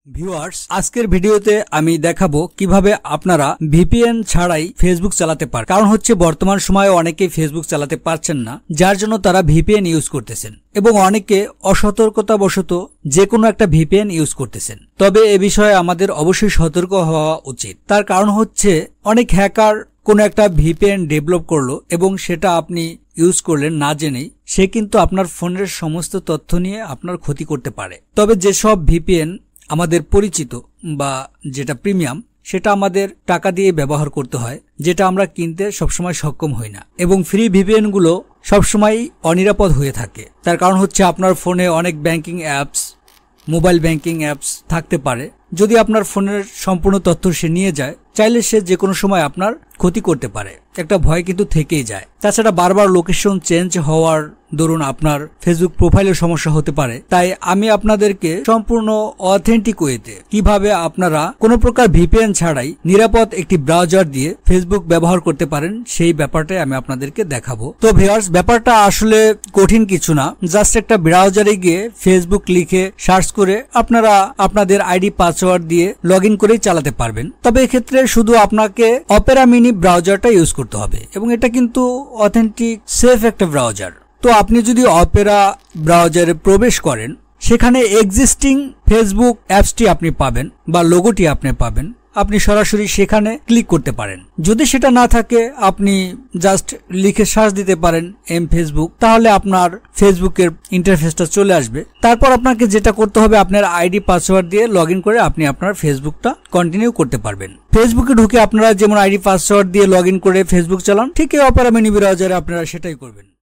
Viewers, আজকের ভিডিওতে আমি দেখাবো কিভাবে আপনারা ভিপিএন ছাড়াই ফেসবুক চালাতে পারেন। কারণ হচ্ছে বর্তমান সময়ে অনেকেই ফেসবুক চালাতে পারছেন না, যার জন্য তারা ভিপিএন ইউজ করতেছেন এবং অনেকে অসতর্কতাবশত যে কোনো একটা ভিপিএন ইউজ করতেছেন। তবে এ বিষয়ে আমাদের অবশ্যই সতর্ক হওয়া উচিত। তার কারণ হচ্ছে অনেক হ্যাকার কোনো একটা ভিপিএন ডেভেলপ করলো এবং সেটা আপনি ইউজ করলেন না জেনেই, সে কিন্তু আপনার ফোনের সমস্ত তথ্য নিয়ে আপনার ক্ষতি করতে পারে। তবে যেসব ভিপিএন আমাদের পরিচিত বা যেটা প্রিমিয়াম, সেটা আমাদের টাকা দিয়ে ব্যবহার করতে হয়, যেটা আমরা কিনতে সবসময় সক্ষম হই না। এবং ফ্রি ভিপিএন গুলো সবসময় অনিরাপদ হয়ে থাকে। তার কারণ হচ্ছে আপনার ফোনে অনেক banking apps, mobile banking apps থাকতে পারে। যদি আপনার ফোনের সম্পূর্ণ তথ্য সে নিয়ে যায়, চাইলে সে যে কোনো সময় আপনার ক্ষতি করতে পারে। একটা ভয় কিন্তু থেকেই যায়। তাছাড়া বারবার লোকেশন চেঞ্জ হওয়ার দরুন আপনার ফেসবুক প্রোফাইলের সমস্যা হতে পারে। তাই আমি আপনাদেরকে সম্পূর্ণ অথেন্টিক ওয়েতে কিভাবে আপনারা কোনো প্রকার ভিপিএন ছাড়াই নিরাপদ একটি ব্রাউজার দিয়ে ফেসবুক ব্যবহার করতে পারেন, সেই ব্যাপারটাই আমি আপনাদেরকে দেখাবো। তো ভিউয়ার্স, ব্যাপারটা আসলে কঠিন কিছু না। জাস্ট একটা ব্রাউজারে গিয়ে ফেসবুক লিখে সার্চ করে আপনারা আপনাদের আইডি পাসওয়ার্ড দিয়ে লগ ইন করেই চালাতে পারবেন। তবে এক্ষেত্রে শুধু আপনাকে অপেরা মিনি ব্রাউজারটা ইউজ করতে হবে এবং এটা কিন্তু অথেন্টিক সেফ একটা ব্রাউজার। তো আপনি যদি অপেরা ব্রাউজারে প্রবেশ করেন, সেখানে এক্সিস্টিং ফেসবুক অ্যাপসটি আপনি পাবেন বা লোগোটি আপনি পাবেন। আপনি সরাসরি সেখানে ক্লিক করতে পারেন। যদি সেটা না থাকে, আপনি জাস্ট লিখে সার্চ দিতে পারেন এম ফেসবুক, তাহলে আপনার ফেসবুকের ইন্টারফেসটা চলে আসবে। তারপর আপনাকে যেটা করতে হবে, আপনার আইডি পাসওয়ার্ড দিয়ে লগ ইন করে আপনি আপনার ফেসবুকটা কন্টিনিউ করতে পারবেন। ফেসবুকে ঢুকে আপনারা যেমন আইডি পাসওয়ার্ড দিয়ে লগ ইন করে ফেসবুক চালান, ঠিক এই অপেরা মিনি ব্রাউজারে আপনারা সেটাই করবেন।